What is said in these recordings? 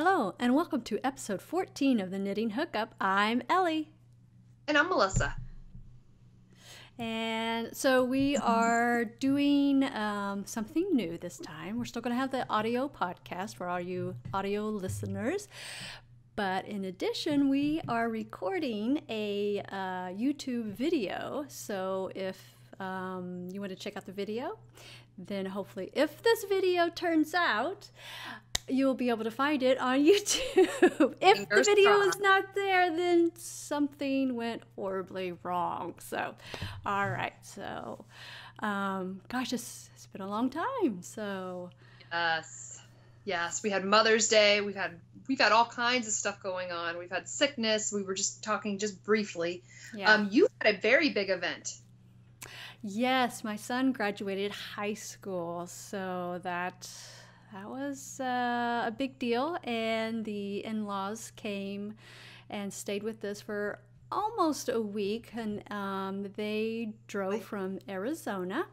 Hello, and welcome to episode 14 of the Knitting Hookup. I'm Ellie. And I'm Melissa. And so we are doing something new this time. We're still going to have the audio podcast for all you audio listeners. But in addition, we are recording a YouTube video. So if you want to check out the video, then hopefully if this video turns out, you'll be able to find it on YouTube. If the video is not there, then something went horribly wrong. So, all right. So, gosh, it's been a long time. So, yes. We had Mother's Day. We've had all kinds of stuff going on. We've had sickness. We were just talking just briefly. Yeah. You had a very big event. Yes, my son graduated high school, so that was a big deal, and the in-laws came and stayed with us for almost a week, and they drove from Arizona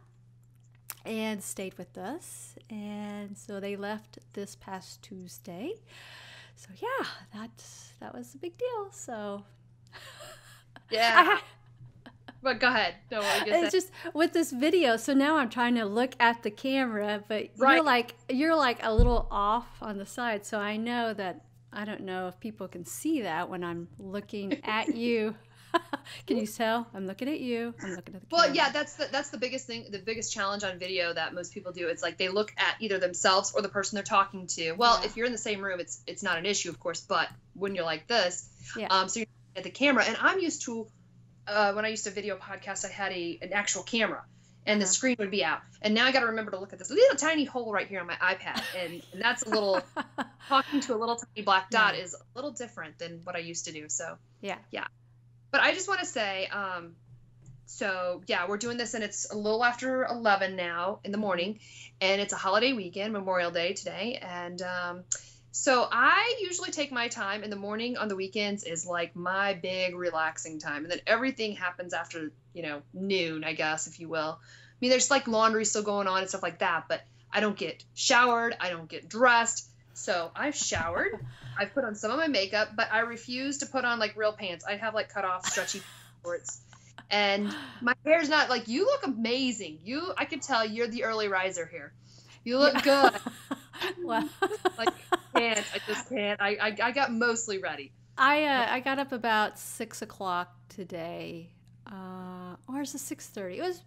and stayed with us, and so they left this past Tuesday. So yeah, that was a big deal. So yeah. But go ahead. No, it's just with this video. So now I'm trying to look at the camera, but you're like a little off on the side. So I know that I don't know if people can see that when I'm looking at you. Can you tell? I'm looking at you. I'm looking at the camera. Well, yeah, that's the biggest thing. The biggest challenge on video that most people do. It's like they look at either themselves or the person they're talking to. Well, if you're in the same room, it's not an issue, of course. But when you're like this, so you're looking at the camera, and I'm used to. When I used to video podcast, I had an actual camera, and the screen would be out. And now I got to remember to look at this little tiny hole right here on my iPad, and that's a little talking to a little tiny black dot is a little different than what I used to do. So yeah. But I just want to say, we're doing this, and it's a little after 11 now in the morning, and it's a holiday weekend, Memorial Day today, and so I usually take my time in the morning. On the weekends is like my big relaxing time. And then everything happens after, noon, I guess, if you will. I mean, there's like laundry still going on and stuff like that, but I don't get showered. I don't get dressed. So I've showered. I've put on some of my makeup, but I refuse to put on like real pants. I have like cut off stretchy shorts. And my hair's not like, you look amazing. I could tell you're the early riser here. You look good. Wow. I just can't. I got mostly ready. I got up about 6 o'clock today, or is it 6:30? It was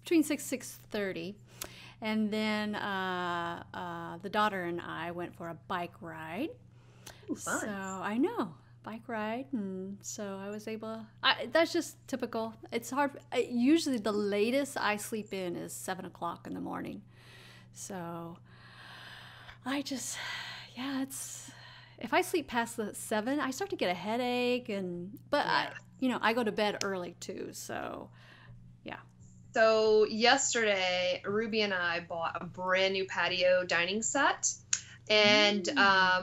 between 6:30, and then the daughter and I went for a bike ride. Ooh, fun. So I know bike ride, and so I was able. That's just typical. It's hard. Usually, the latest I sleep in is 7 o'clock in the morning. So it's if I sleep past the 7, I start to get a headache, but I go to bed early too. So yeah. So yesterday, Ruby and I bought a brand new patio dining set, and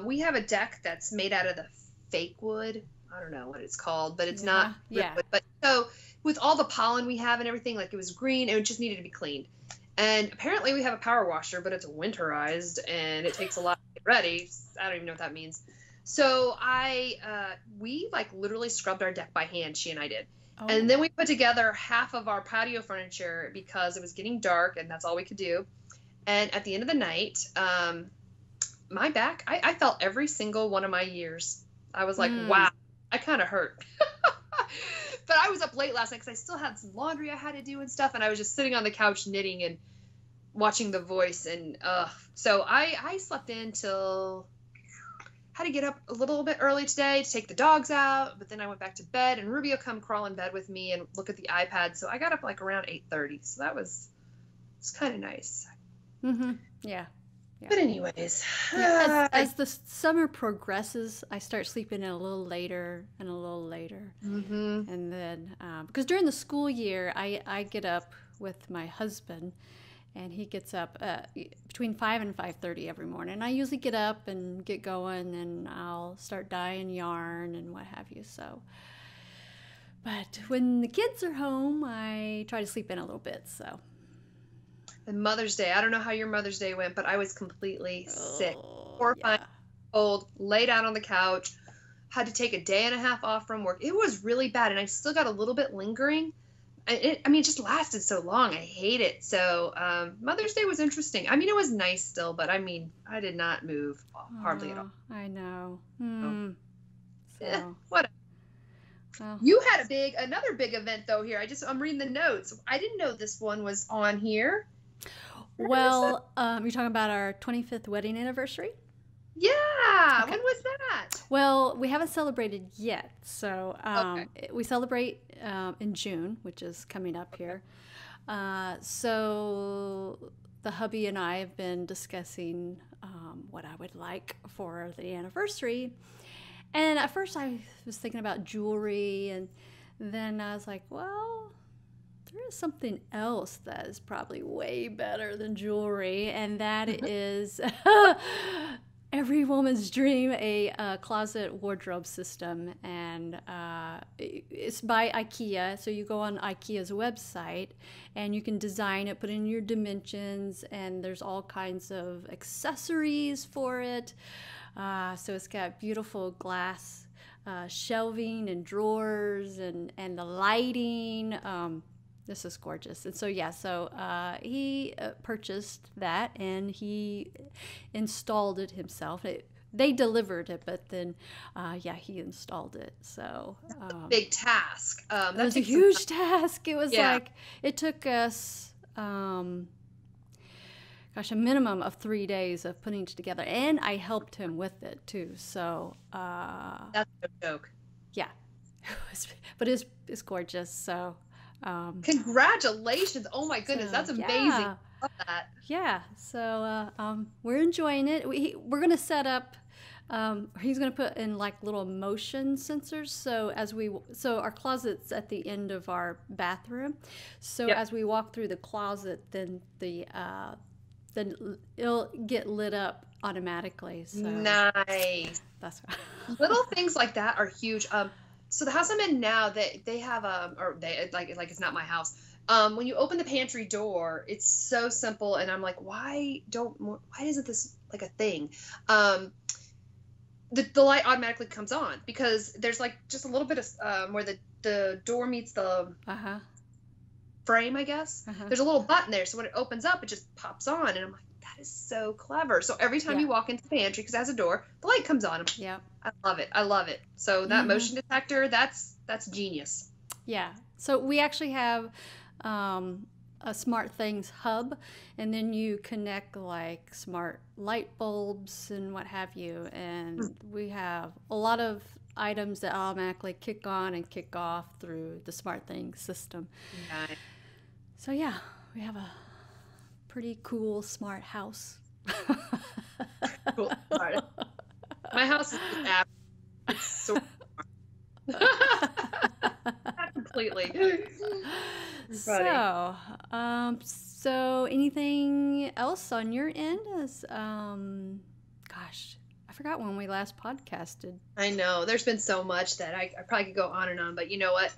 we have a deck that's made out of the fake wood. I don't know what it's called, but it's not wood. But so with all the pollen we have and everything, like it was green, it just needed to be cleaned. And apparently we have a power washer, but it's winterized and it takes a lot to get ready. I don't even know what that means. So we like literally scrubbed our deck by hand. She and I did. Oh. And then we put together half of our patio furniture because it was getting dark and that's all we could do. And at the end of the night, my back, I felt every single one of my years. I was like, wow, I kind of hurt. But I was up late last night because I still had some laundry I had to do and stuff. And I was just sitting on the couch knitting and watching The Voice. And so I slept in till had to get up a little bit early today to take the dogs out. But then I went back to bed, and Ruby will come crawl in bed with me and look at the iPad. So I got up like around 8:30. So that was kind of nice. Mm-hmm. Yeah. But anyways, as the summer progresses, I start sleeping in a little later and a little later. Mm-hmm. And then, because during the school year, I get up with my husband, and he gets up between 5 and 5:30 every morning. And I usually get up and get going, and I'll start dyeing yarn and what have you. So, but when the kids are home, I try to sleep in a little bit. So. And Mother's Day. I don't know how your Mother's Day went, but I was completely sick. Horrifying cold, lay down on the couch, had to take a day and a half off from work. It was really bad, and I still got a little bit lingering. I mean, it just lasted so long. I hate it. So Mother's Day was interesting. I mean, it was nice still, but I mean, I did not move hardly at all. I know. What? Well, You had another big event though here. I'm reading the notes. I didn't know this one was on here. well, you're talking about our 25th wedding anniversary? Yeah. Okay. When was that? Well, we haven't celebrated yet. So we celebrate in June, which is coming up here. So the hubby and I have been discussing what I would like for the anniversary. And at first I was thinking about jewelry, and then I was like, well, there is something else that is probably way better than jewelry, and that is every woman's dream, a closet wardrobe system. And it's by IKEA. So you go on IKEA's website and you can design it, put in your dimensions, and there's all kinds of accessories for it. So it's got beautiful glass shelving and drawers and the lighting. This is gorgeous. And so, he purchased that and he installed it himself. They delivered it, but then, he installed it. So big task. That was a huge task. It was it took us, a minimum of 3 days of putting it together. And I helped him with it too. So that's no joke. Yeah. But it's gorgeous. So congratulations. Oh my goodness, that's amazing. Yeah. I love that. Yeah. So we're enjoying it. We're going to set up he's going to put in like little motion sensors. So our closet's at the end of our bathroom. So as we walk through the closet, then then it'll get lit up automatically. So nice. That's little things like that are huge. So the house I'm in now, they have it's not my house. When you open the pantry door, it's so simple, and I'm like, why isn't this like a thing? The light automatically comes on because there's like just a little bit of where the door meets the frame, I guess. There's a little button there, so when it opens up, it just pops on, and I'm like, that is so clever. So every time you walk into the pantry, because it has a door, the light comes on. Yeah, I love it. So that motion detector, that's genius. Yeah. So we actually have a Smart Things hub, and then you connect like smart light bulbs and what have you, and we have a lot of items that automatically kick on and kick off through the Smart Things system. Nice. So yeah, we have a pretty cool smart house. Cool. Smart. My house is just average. It's so smart. Not completely. So anything else on your end? I forgot when we last podcasted. I know. There's been so much that I probably could go on and on, but you know what?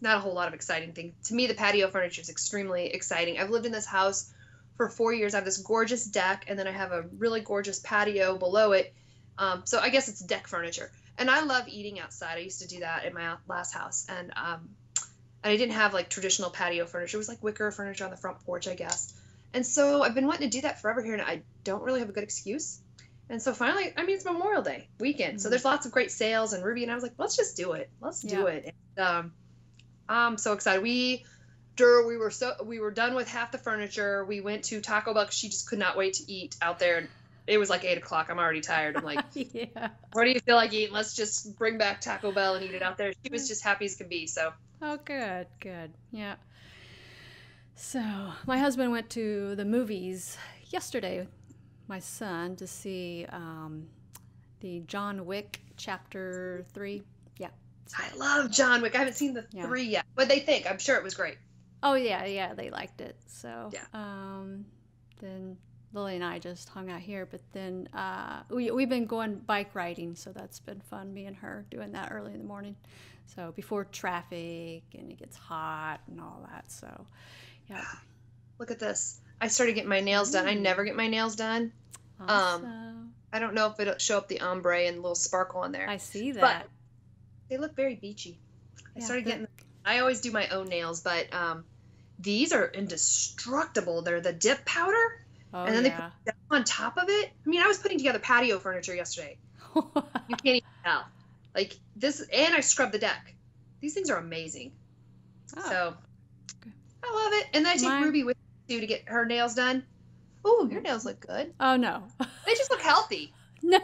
Not a whole lot of exciting things. To me, the patio furniture is extremely exciting. I've lived in this house for 4 years. I have this gorgeous deck, and then I have a really gorgeous patio below it. So I guess it's deck furniture. And I love eating outside. I used to do that in my last house. And I didn't have like traditional patio furniture. It was like wicker furniture on the front porch, I guess. And so I've been wanting to do that forever here, and I don't really have a good excuse. And so finally, I mean, it's Memorial Day weekend. So there's lots of great sales, and Ruby and I was like, let's just do it. Let's do it. And I'm so excited. We were done with half the furniture. We went to Taco Bell. She just could not wait to eat out there. It was like 8:00. I'm already tired. I'm like, what do you feel like eating? Let's just bring back Taco Bell and eat it out there. She was just happy as can be. So. Oh, good. Yeah. So my husband went to the movies yesterday with my son to see the John Wick Chapter 3. Yeah. So. I love John Wick. I haven't seen the 3 yet. What they think? I'm sure it was great. Oh, yeah, they liked it. So then Lily and I just hung out here, but then we've been going bike riding, so that's been fun, me and her doing that early in the morning. So before traffic and it gets hot and all that. So, yeah. Look at this. I started getting my nails done. I never get my nails done. Awesome. I don't know if it'll show up the ombre and little sparkle on there. I see that. But they look very beachy. I Yeah, started getting, I always do my own nails, but these are indestructible. They're the dip powder. Oh, And then they yeah. put that on top of it. I mean, I was putting together patio furniture yesterday. You can't even tell. Like this, and I scrubbed the deck. These things are amazing. Oh. So I love it. And then I take Ruby with me too to get her nails done. Oh, your nails look good. Oh, no. They just look healthy. No,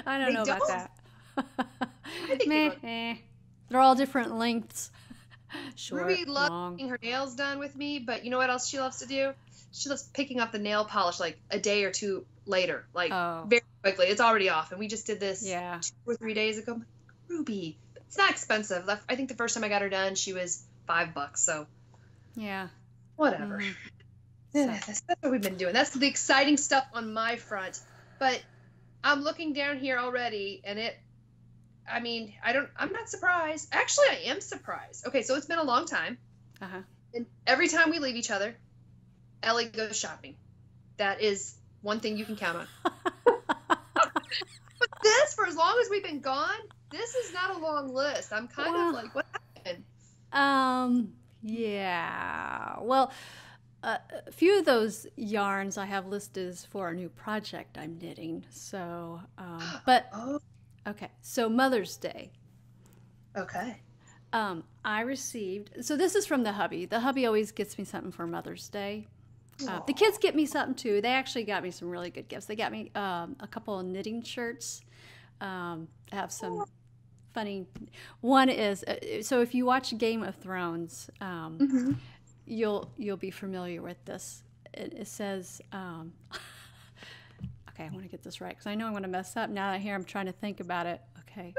I don't know about that. I think they look. They're all different lengths. Short, Ruby loves long. getting her nails done with me, but you know what else she loves to do? She loves picking up the nail polish like a day or two later, like very quickly. It's already off, and we just did this 2 or 3 days ago. Ruby, it's not expensive. I think the first time I got her done, she was $5. So yeah, whatever. That's what we've been doing. That's the exciting stuff on my front. But I'm looking down here already, and I'm not surprised. Actually, I am surprised. Okay, so it's been a long time. And every time we leave each other, Ellie goes shopping. That is one thing you can count on. But this, for as long as we've been gone, this is not a long list. I'm kind of like, what happened? Yeah. Well, a few of those yarns I have listed as for a new project I'm knitting. So, okay. So Mother's Day. Okay. I received, so this is from the hubby. The hubby always gets me something for Mother's Day. The kids get me something too. They actually got me some really good gifts. They got me a couple of knitting shirts. Have some funny. One is so if you watch Game of Thrones, you'll be familiar with this. It says, okay, I want to get this right because I know I'm going to mess up now that I'm trying to think about it. Okay.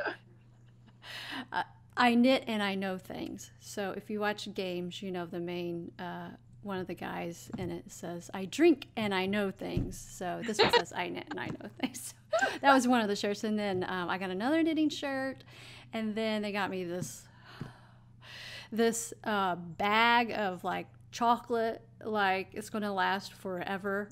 I knit and I know things. So if you watch games, you know the main one of the guys in it says, I drink and I know things. So this one says, I knit and I know things. So that was one of the shirts. And then I got another knitting shirt. And then they got me this bag of like chocolate, like it's going to last forever.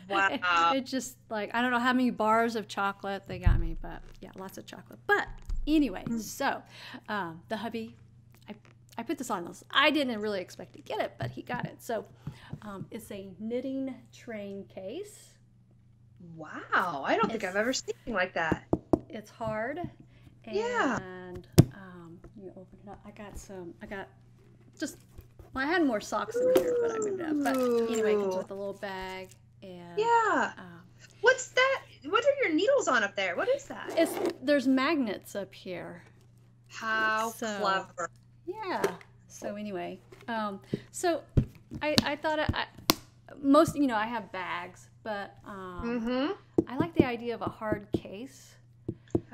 Wow. It just like, I don't know how many bars of chocolate they got me, but yeah, lots of chocolate. But anyway, so the hubby, I put this on those. I didn't really expect to get it, but he got it. So it's a knitting train case. Wow. I don't think I've ever seen anything like that. It's hard. And you open it up. I had more socks in here, but I moved it up. But anyway, it comes with a little bag. And, what's that? What are your needles on up there? What is that? There's magnets up here. How clever. Yeah. So anyway, so I thought most, I have bags, but I like the idea of a hard case.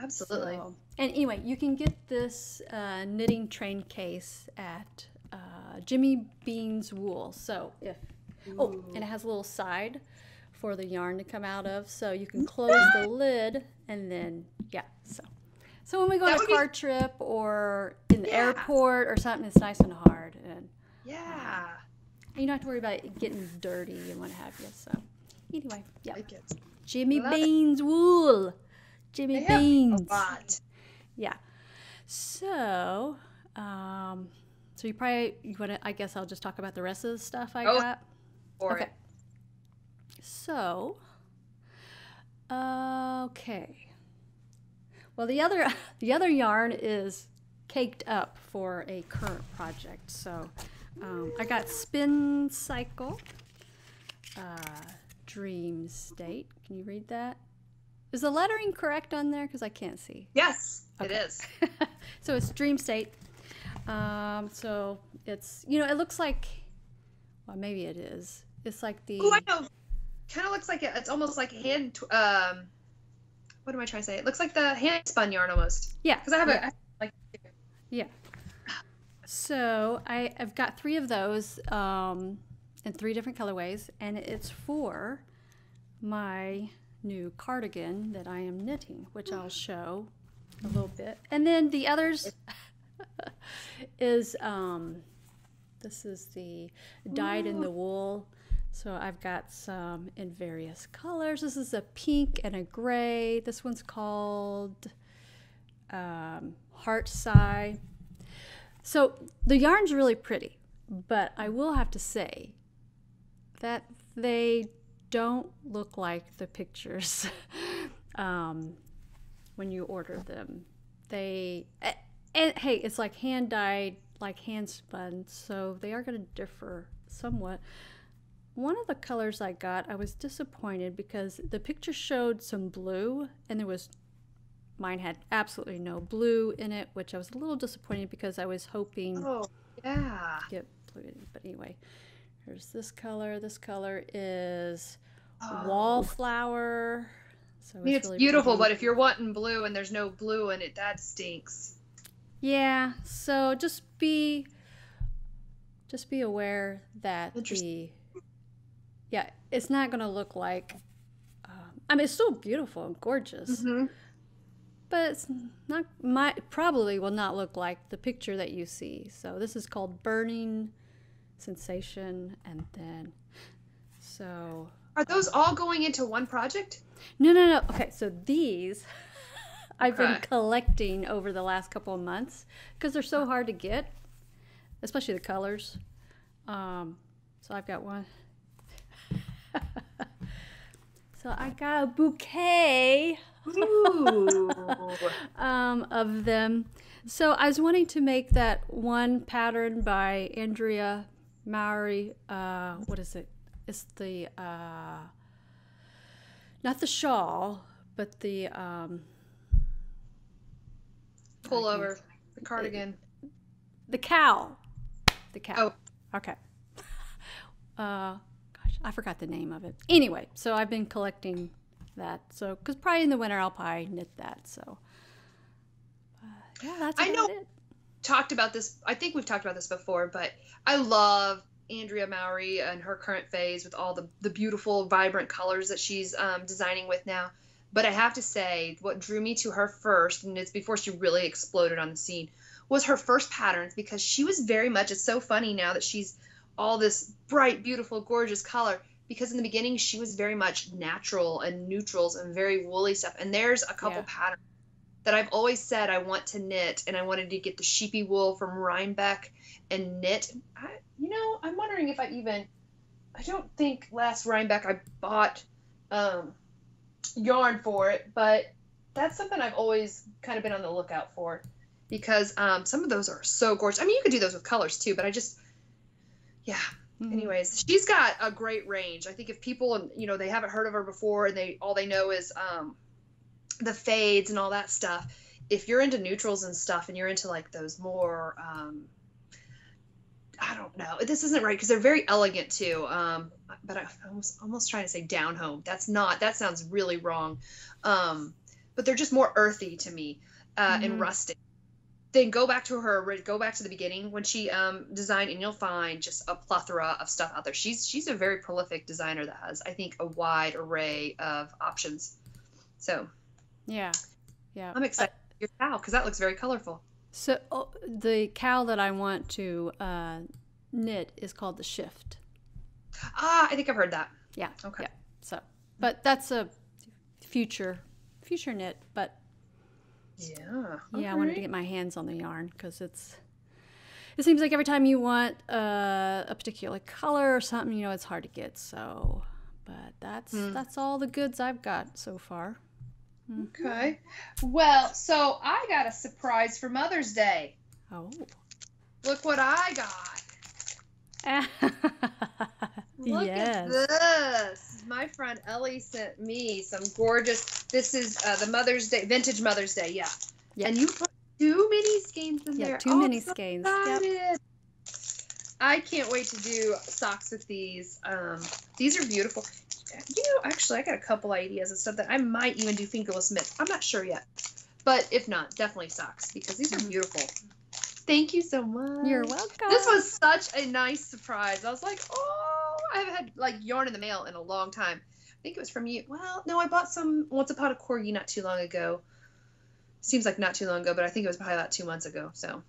Absolutely. So, and anyway, you can get this knitting train case at Jimmy Bean's Wool. So and it has a little side for the yarn to come out of, so you can close the lid and then so when we go on a car trip or in the airport or something, it's nice and hard, and you don't have to worry about it getting dirty and what have you. So anyway, Jimmy Bean's Wool. Jimmy Bean's. A lot. Yeah. So so you want to, I guess I'll just talk about the rest of the stuff I got. Okay. So, okay. Well, the other yarn is caked up for a current project. So, I got Spincycle Dream State. Can you read that? Is the lettering correct on there? Because I can't see. Yes, it is. So it's Dream State. So it's, it looks like, well, maybe it is. It's like the... Oh, I know. Kind of looks like it's almost like hand... what am I trying to say? It looks like the hand spun yarn almost. Yeah. Because I have Yeah. So I've got 3 of those in 3 different colorways, and it's for my new cardigan that I am knitting, which I'll show a little bit. And then the others is this is the dyed in the wool So I've got some in various colors. This is a pink and a gray. This one's called Heart Sigh. So the yarn's really pretty, but I will have to say that they don't look like the pictures when you order them. And hey, it's like hand dyed, like hand spun, so they are going to differ somewhat. One of the colors I got, I was disappointed because the picture showed some blue, and mine had absolutely no blue in it, which I was a little disappointed because I was hoping Oh, yeah. to get blue in it. But anyway, here's this color. This color is wallflower. So I mean, it's really beautiful, pretty. but if you're wanting blue and there's no blue in it, that stinks. Yeah, so just be aware that it's not going to look like, I mean, it's still beautiful and gorgeous, Mm-hmm. but it's probably will not look like the picture that you see. So this is called Burning Sensation, and then, so. Are those all going into one project? No. Okay, so these I've been Okay. collecting over the last couple of months because they're so hard to get, especially the colors. So I've got one. So I got a bouquet Ooh. of them. So I was wanting to make that one pattern by Andrea Mowry. What is it? It's the not the shawl, but the Pullover, the cardigan. the cowl. The cowl. Oh. Okay. Gosh, I forgot the name of it. Anyway, so I've been collecting that. So, because probably in the winter I'll probably knit that. So, yeah, that's about I know. it. Talked about this. I think we've talked about this before, but I love Andrea Mowry and her current phase with all the beautiful, vibrant colors that she's designing with now. But I have to say, what drew me to her first, and it's before she really exploded on the scene, was her first patterns, because she was very much, it's so funny now that she's all this bright, beautiful, gorgeous color, because in the beginning she was very much natural and neutrals and very woolly stuff. And there's a couple patterns that I've always said I want to knit, and I wanted to get the sheepy wool from Rhinebeck and knit. I'm wondering if I don't think last Rhinebeck I bought yarn for it, but that's something I've always kind of been on the lookout for, because some of those are so gorgeous. I mean, you could do those with colors too, but anyways, she's got a great range. I think if people, they haven't heard of her before and all they know is the fades and all that stuff, if you're into neutrals and stuff and you're into like those more I don't know, this isn't right because they're very elegant too, but I was almost trying to say down home. That sounds really wrong, but they're just more earthy to me and rustic. Then go back to the beginning when she designed, and you'll find just a plethora of stuff out there. She's a very prolific designer that has, I think, a wide array of options. So Yeah. I'm excited for your cowl because that looks very colorful. So the cowl that I want to knit is called the Shift. I think I've heard that. Yeah. Okay. Yeah. So, but that's a future knit. But Yeah. I wanted to get my hands on the yarn because it seems like every time you want a particular color or something, it's hard to get. So, but that's all the goods I've got so far. Okay. Well, so I got a surprise for Mother's Day. Oh. Look what I got. Look at this. My friend Ellie sent me some gorgeous, this is the vintage Mother's Day, yeah. And you put 2 mini skeins in there. 2 mini skeins. Yep. I can't wait to do socks with these. These are beautiful. Actually, I got a couple ideas of stuff that I might even do fingerless mitts. I'm not sure yet. But if not, definitely socks, because these are beautiful. Thank you so much. You're welcome. This was such a nice surprise. I was like, I haven't had like yarn in the mail in a long time. I think it was from you. Well, no, I bought some Once Upon a Corgi not too long ago. Seems like not too long ago, but I think it was probably about 2 months ago. So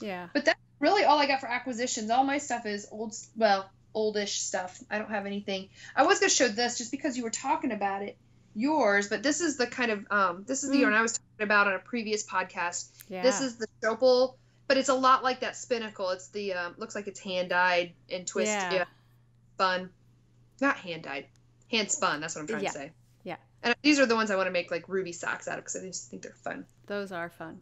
yeah. But that's really all I got for acquisitions. All my stuff is old. Well, oldish stuff. I don't have anything. I was going to show this just because you were talking about it, yours, but this is the kind of, this is the yarn I was talking about on a previous podcast. Yeah. This is the Shawl, but it's a lot like that Spincycle. It's the, looks like it's hand dyed and twisted. Yeah. Spun. Not hand dyed. Hand spun. That's what I'm trying to say. Yeah. And these are the ones I want to make like ruby socks out of because I just think they're fun. Those are fun.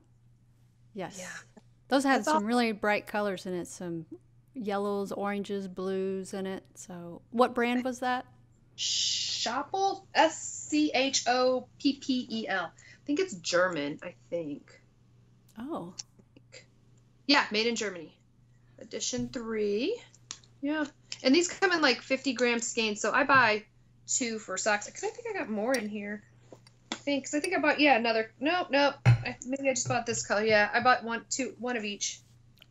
Yes. Yeah. Those had some really bright colors in it. Some yellows, oranges, blues in it. So what brand was that? Shawl? Schoppel. I think it's German, I think. Oh. Yeah, made in Germany. Edition 3. Yeah. And these come in like 50-gram skeins, so I buy 2 for socks. Because I think I got more in here. I think I bought, another. Nope. Maybe I just bought this color. Yeah, I bought one of each.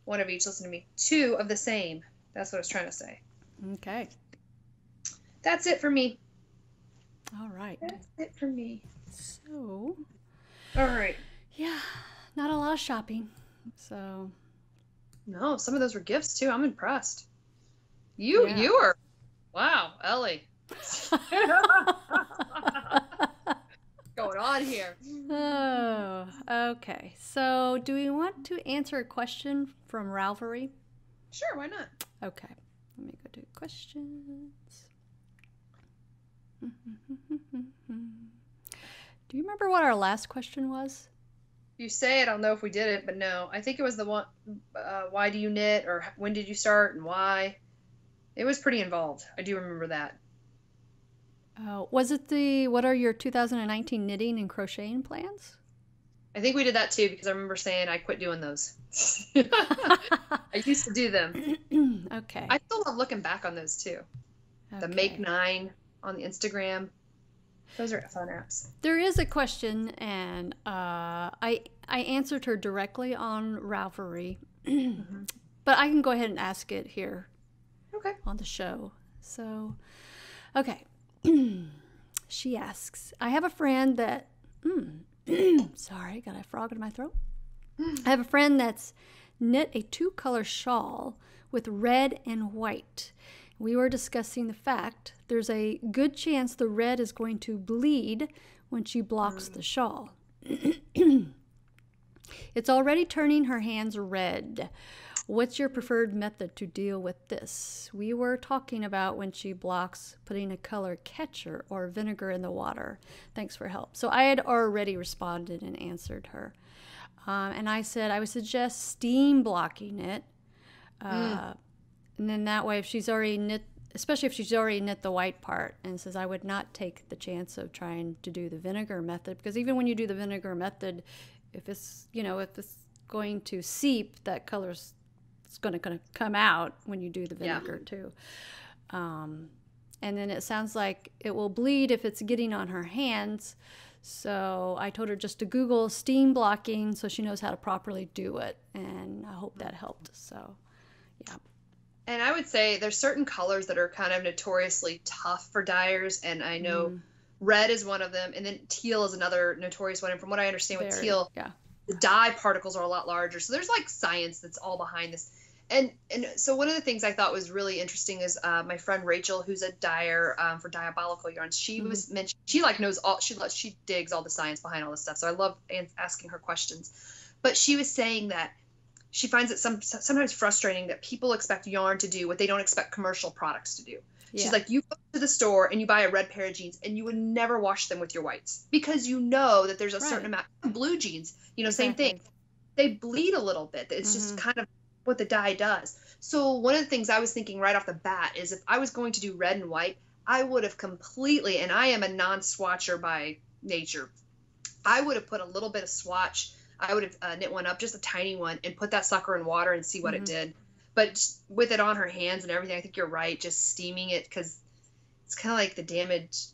One of each, listen to me. 2 of the same. That's what I was trying to say. Okay. That's it for me. All right. That's it for me. So. All right. Yeah, not a lot of shopping. So. No, some of those were gifts too. I'm impressed. You were. Wow, Ellie. Going on here. Oh, okay. So, do we want to answer a question from Ralphery? Sure, why not? Okay. Let me go to questions. Do you remember what our last question was? If you say it, I'll know if we did it, but no. I think it was the one, why do you knit, or when did you start and why? It was pretty involved. I do remember that. Was it what are your 2019 knitting and crocheting plans? I think we did that too, because I remember saying I quit doing those. I used to do them. Okay. I still love looking back on those too. Okay. The Make 9 on the Instagram. Those are fun apps. There is a question, and I answered her directly on Ralphery, but I can go ahead and ask it here. Okay. On the show. So, okay. She asks, I have a friend that, sorry, got a frog in my throat. I have a friend that's knit a 2-color shawl with red and white. We were discussing the fact there's a good chance the red is going to bleed when she blocks the shawl. It's already turning her hands red. What's your preferred method to deal with this? We were talking about when she blocks putting a color catcher or vinegar in the water. Thanks for help. So I had already responded and answered her. And I said I would suggest steam blocking it. And then that way, if she's already knit, especially if she's already knit the white part, and says I would not take the chance of trying to do the vinegar method, because even when you do the vinegar method, if it's going to seep, that color's going to come out when you do the vinegar too. And then it sounds like it will bleed if it's getting on her hands. So I told her just to Google steam blocking so she knows how to properly do it. And I hope that helped. So, yeah. And I would say there's certain colors that are kind of notoriously tough for dyers. And I know red is one of them. And then teal is another notorious one. And from what I understand with teal, the dye particles are a lot larger. So there's like science that's all behind this. And so one of the things I thought was really interesting is my friend Rachel, who's a dyer for Diabolical Yarns. She was mentioned, she like knows all, she digs all the science behind all this stuff. So I love asking her questions. But she was saying that she finds it sometimes frustrating that people expect yarn to do what they don't expect commercial products to do. Yeah. She's like, you go to the store and you buy a red pair of jeans and you would never wash them with your whites because you know that there's a certain amount of blue jeans, same thing. They bleed a little bit. It's just kind of what the dye does. So one of the things I was thinking right off the bat is if I was going to do red and white, I would have completely, and I am a non-swatcher by nature, I would have put a little bit of swatch. I would have knit one up, just a tiny one, and put that sucker in water and see what it did. But with it on her hands and everything, I think you're right, just steaming it, because it's kind of like the damage.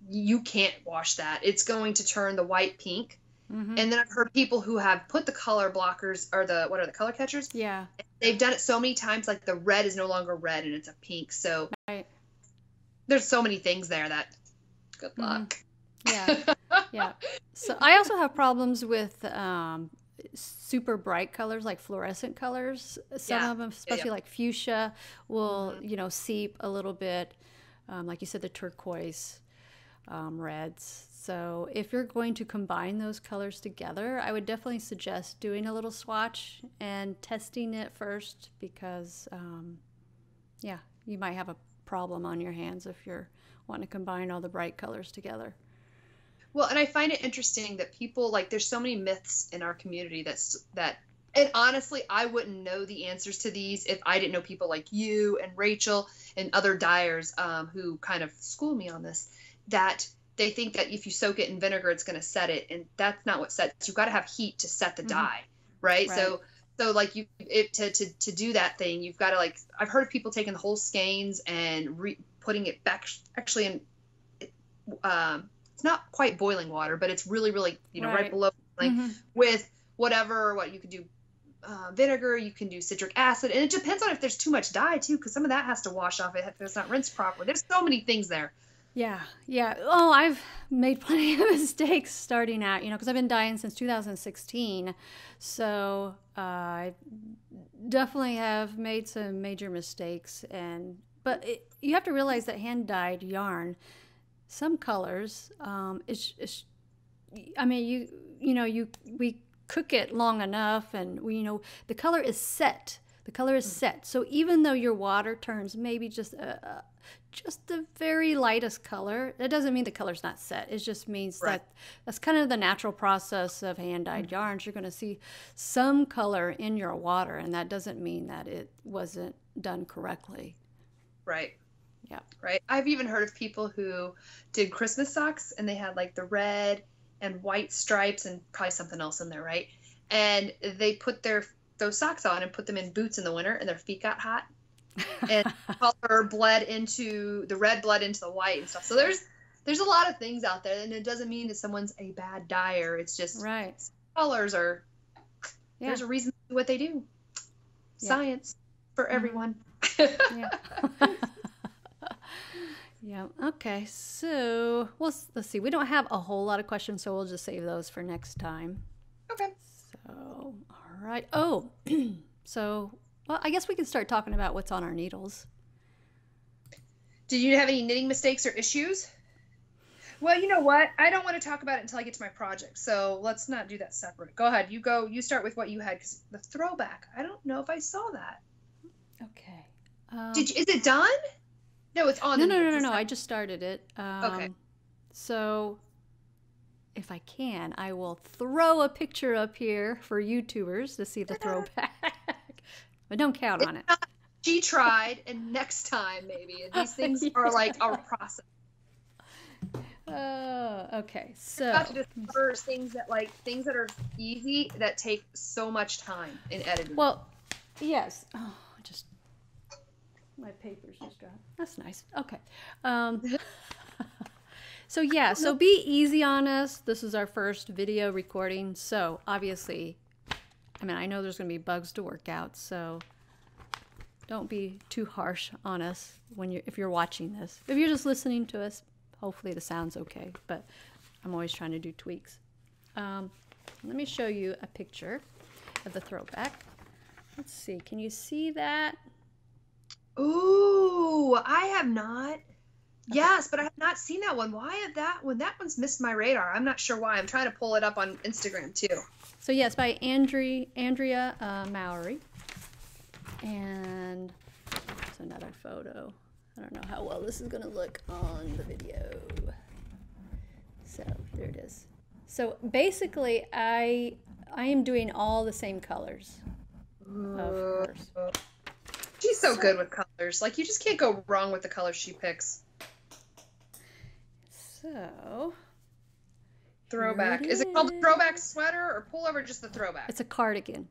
You can't wash that. It's going to turn the white pink. And then I've heard people who have put the color blockers, or what are the color catchers? Yeah. They've done it so many times, like the red is no longer red and it's a pink. So there's so many things there that good luck. Yeah. Yeah. So I also have problems with super bright colors, like fluorescent colors. Some Yeah. of them, especially like fuchsia, will, seep a little bit. Like you said, the turquoise, reds. So if you're going to combine those colors together, I would definitely suggest doing a little swatch and testing it first because, you might have a problem on your hands if you're wanting to combine all the bright colors together. Well, and I find it interesting that people, like, there's so many myths in our community and honestly, I wouldn't know the answers to these if I didn't know people like you and Rachel and other dyers who kind of school me on this, that they think that if you soak it in vinegar, it's going to set it. And that's not what sets. You've got to have heat to set the dye, right? So like to do that thing, you've got to, like, I've heard of people taking the whole skeins and putting it back actually in, it's not quite boiling water, but it's really, really, right below boiling with what you could do, vinegar, you can do citric acid. And it depends on if there's too much dye too, because some of that has to wash off if it's not rinsed properly. There's so many things there. Yeah. Oh, I've made plenty of mistakes starting out, because I've been dyeing since 2016. So I definitely have made some major mistakes. But you have to realize that hand-dyed yarn, some colors, we cook it long enough and the color is set. The color is set. So even though your water turns maybe just the very lightest color, that doesn't mean the color's not set. It just means that's kind of the natural process of hand-dyed yarns. You're going to see some color in your water, and that doesn't mean that it wasn't done correctly. Right. Yeah. Right. I've even heard of people who did Christmas socks and they had like the red and white stripes and probably something else in there, right? And they put those socks on and put them in boots in the winter, and their feet got hot. And color bled into the white and stuff. So there's a lot of things out there, and it doesn't mean that someone's a bad dyer. It's just colors are. Yeah. There's a reason to do what they do. Yeah. Science for everyone. Yeah. Yeah. Okay. So let's see. We don't have a whole lot of questions, so we'll just save those for next time. Okay. So, all right. Oh, well, I guess we can start talking about what's on our needles. Did you have any knitting mistakes or issues? Well, you know what? I don't want to talk about it until I get to my project, so let's not do that separate. Go ahead. You start with what you had, because the throwback, I don't know if I saw that. Okay. Is it done? No, it's on. No. I just started it. Okay. So if I can, I will throw a picture up here for YouTubers to see the throwback. But don't count on it. She tried, and next time maybe. And these things are like our process. Okay. So got to discover things that are easy that take so much time in editing. Well, yes. Oh, my papers just dropped. That's nice. Okay. So be easy on us. This is our first video recording, so obviously, I know there's going to be bugs to work out, so don't be too harsh on us if you're watching this. If you're just listening to us, hopefully the sound's okay, but I'm always trying to do tweaks. Let me show you a picture of the throwback. Let's see. Can you see that? Ooh, I have not. Okay. Yes, but I have not seen that one. Why that one's missed my radar? I'm not sure why. I'm trying to pull it up on Instagram too. So yes, by Andrea Mowry. And there's another photo. I don't know how well this is going to look on the video. So there it is. So basically, I am doing all the same colors of hers. She's so good with colors. Like, you just can't go wrong with the colors she picks. So, throwback. Is it called the throwback sweater or pullover? Just the throwback? It's a cardigan.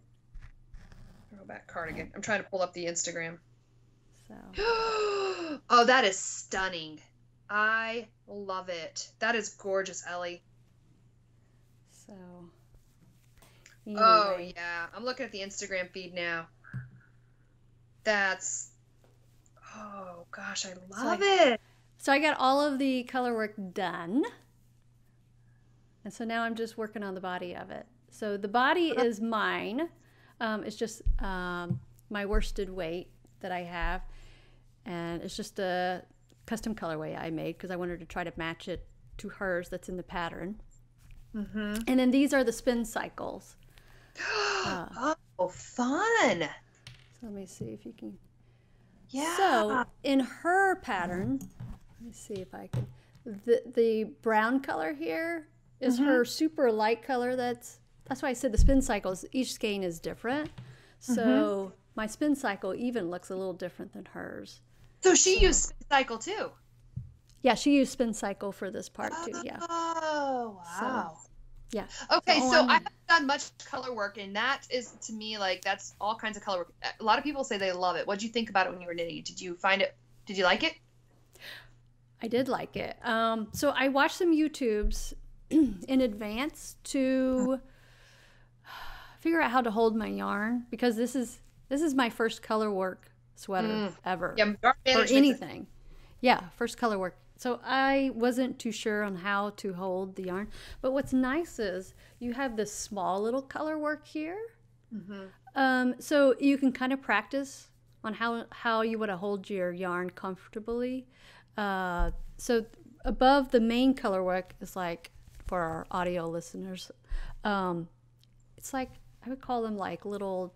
Throwback cardigan. I'm trying to pull up the Instagram. So. Oh, that is stunning. I love it. That is gorgeous, Ellie. So. Anyway. Oh, yeah. I'm looking at the Instagram feed now. Oh gosh, I love it. So I got all of the color work done. And so now I'm just working on the body of it. So the body is mine. It's just my worsted weight that I have. And it's just a custom colorway I made because I wanted to try to match it to hers that's in the pattern. And then these are the Spincycles. Oh, fun. So let me see if you can. Yeah. So in her pattern, let me see if I can. The brown color here is her super light color. That's why I said the Spincycles, each skein is different. So my Spincycle even looks a little different than hers. So she used Spincycle too? Yeah, she used Spincycle for this part too, yeah. Oh, wow. So, yeah. Okay, so I haven't done much color work, and that is, to me, like, that's all kinds of color work. A lot of people say they love it. What did you think about it when you were knitting? Did you find it, did you like it? I did like it. So I watched some YouTubes in advance to figure out how to hold my yarn, because this is my first color work sweater ever. Yeah, or anything. Yeah, first color work. So I wasn't too sure on how to hold the yarn. But what's nice is you have this small little color work here. So you can kind of practice on how you want to hold your yarn comfortably. So above the main color work is like, for our audio listeners, it's like, I would call them like little,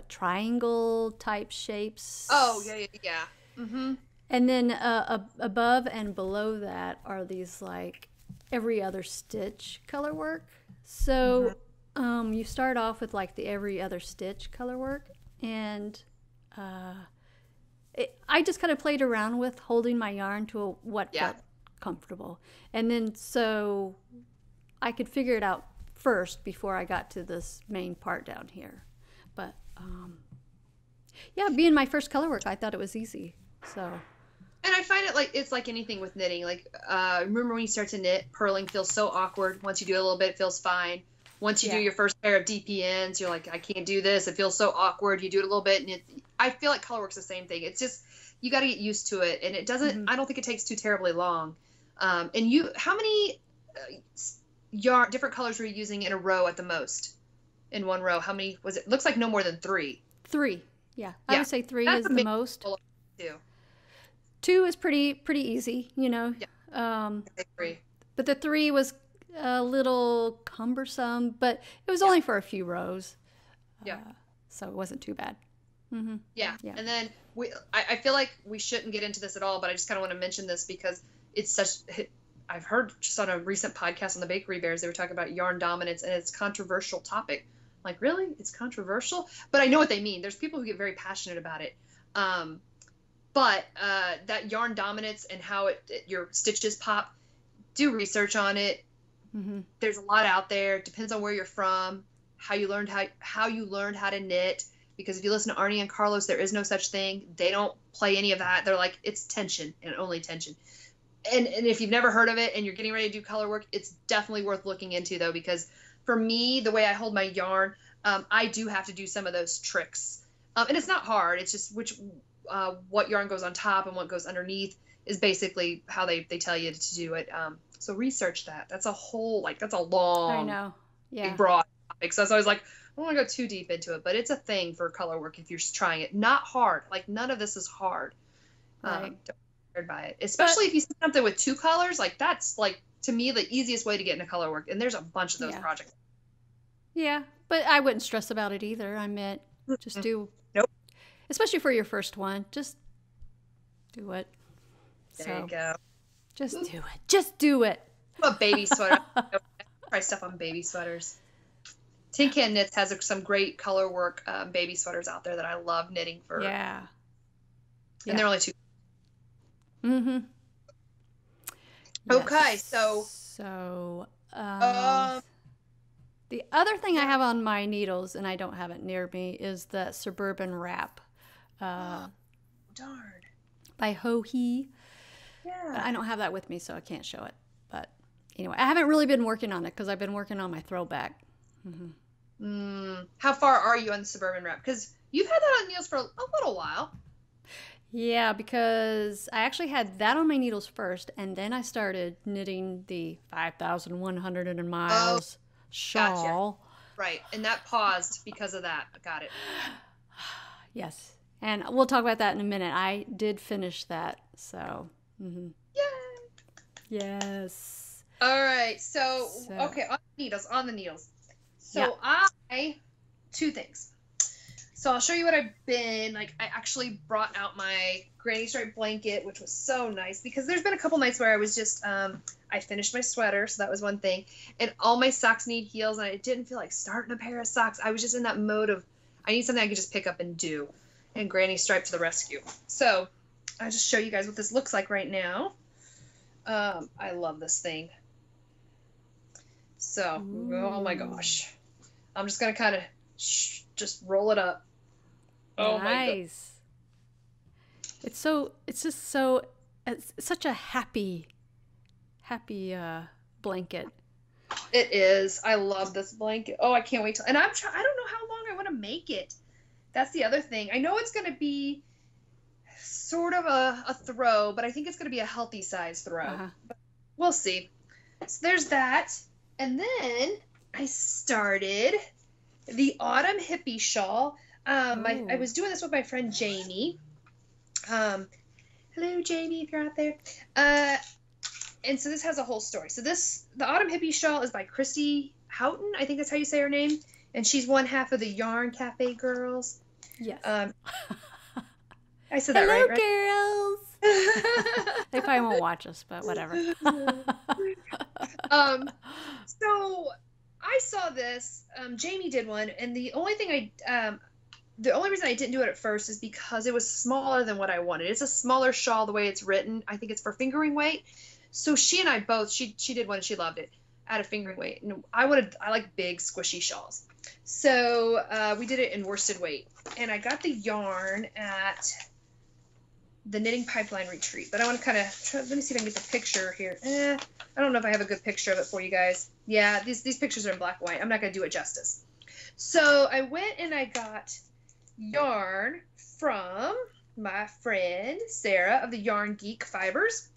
triangle type shapes. Oh, yeah. And then above and below that are these like every other stitch color work. So you start off with like the every other stitch color work, and I just kind of played around with holding my yarn to what felt comfortable. And then so I could figure it out first before I got to this main part down here. But yeah, being my first color work, I thought it was easy. So. And I find it like, it's like anything with knitting. Like, remember when you start to knit, purling feels so awkward. Once you do a little bit, it feels fine. Once you do your first pair of DPNs, you're like, I can't do this. It feels so awkward. You do it a little bit, and I feel like color work's the same thing. It's just, you got to get used to it, and it doesn't. I don't think it takes too terribly long. And how many yarn, different colors were you using in a row at the most? In one row, how many was it? Looks like no more than 3. 3, yeah. I would say 3 is the most. Too. 2 is pretty easy, you know. Yeah. I agree. But the 3 was a little cumbersome, but it was only for a few rows. Yeah. So it wasn't too bad. Yeah. And then I feel like we shouldn't get into this at all, but I just kind of want to mention this because it's such. I've heard just on a recent podcast on the Bakery Bears, they were talking about yarn dominance, and it's a controversial topic. Like, really? It's controversial? But I know what they mean. There's people who get very passionate about it. But that yarn dominance and how your stitches pop, do research on it. There's a lot out there. It depends on where you're from, how you learned how to knit. Because if you listen to Arnie and Carlos, there is no such thing. They don't play any of that. They're like, it's tension and only tension. And if you've never heard of it and you're getting ready to do color work, it's definitely worth looking into, though, because for me, the way I hold my yarn, I do have to do some of those tricks. And it's not hard. It's just what yarn goes on top and what goes underneath is basically how they tell you to do it. So research that. That's a whole, that's a long, big, broad topic. So I was always like, I don't want to go too deep into it, but it's a thing for color work if you're trying it. Not hard. Like, none of this is hard. Don't be scared by it. Especially if you see something with 2 colors, like, that's, like, to me, the easiest way to get into color work. And there's a bunch of those projects. Yeah, but I wouldn't stress about it either. I meant just do. Nope. Especially for your first one, just do it. There you go. Just do it. Just do it. A baby sweater. Try stuff on baby sweaters. Tin Can Knits has some great color work baby sweaters out there that I love knitting for. Yeah. And they're only 2. Okay, yes. So the other thing I have on my needles, and I don't have it near me, is the Suburban wrap. Darn. By Hohi. Yeah. I don't have that with me, so I can't show it. But anyway, I haven't really been working on it because I've been working on my Throwback. How far are you on the Suburban wrap? Because you've had that on needles for a little while. Yeah, because I actually had that on my needles first, and then I started knitting the 5,100 miles shawl. Right. And that paused because of that. Got it. Yes. And we'll talk about that in a minute. I did finish that. So, Yay! Yes. All right. So, okay, on the needles. So two things. So I'll show you what I've been, like, I actually brought out my granny stripe blanket, which was so nice, because there's been a couple nights where I was just, I finished my sweater, so that was one thing, and all my socks need heels, and I didn't feel like starting a pair of socks. I was just in that mode of, I need something I could just pick up and do, and granny stripe to the rescue. So I'll just show you guys what this looks like right now. I love this thing. So, oh my gosh. I'm just going to kind of just roll it up. Oh nice. My God. It's such a happy blanket. It is. I love this blanket. Oh, I can't wait and I don't know how long I want to make it. That's the other thing. I know it's going to be sort of a throw, but I think it's going to be a healthy size throw. But we'll see. So there's that. And then I started the autumn hippie shawl. I was doing this with my friend Jamie. Hello, Jamie, if you're out there. And so this has a whole story. So the autumn hippie shawl is by Christy Houghton. I think that's how you say her name. And she's one half of the Yarn Cafe girls. Yes. I said that right? Hello, girls. They probably won't watch us, but whatever. So I saw this. Jamie did one, and the only reason I didn't do it at first is because it was smaller than what I wanted. It's a smaller shawl the way it's written. I think it's for fingering weight. So she and I both, she did one and she loved it at a fingering weight. And I like big squishy shawls. So we did it in worsted weight. And I got the yarn at the Knitting Pipeline Retreat. But I want to kind of, let me see if I can get the picture here. I don't know if I have a good picture of it for you guys. Yeah, these pictures are in black and white. I'm not going to do it justice. So I went and I got yarn from my friend Sarah of the Yarn Geek Fibers.